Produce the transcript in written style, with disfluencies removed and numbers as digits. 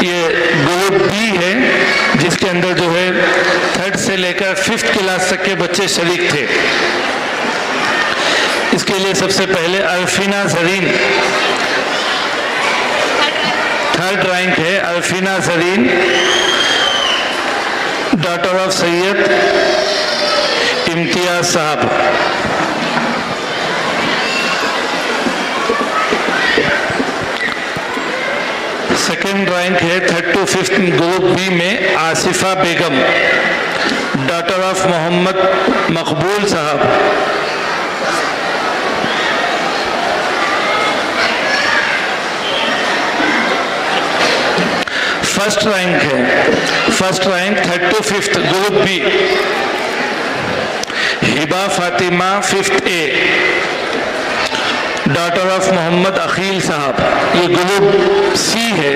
ये group B है, जिसके अंदर जो है 3rd से लेकर 5th क्लास तक के बच्चे शरीक थे। इसके लिए सबसे पहले अल्फीना जरीन, 3rd रैंक है अल्फीना जरीन, डॉटर ऑफ सैयद इम्तियाज साहब। सेकेंड रैंक है 3rd to 5th group B में Asifa Begum, daughter of Mohammad Maqbool Sahab. First rank है, first rank 3rd to 5th group B, Hiba Fatima 5th A, daughter of Mohammad Akhil Sahab. ये ग्रुप सी है।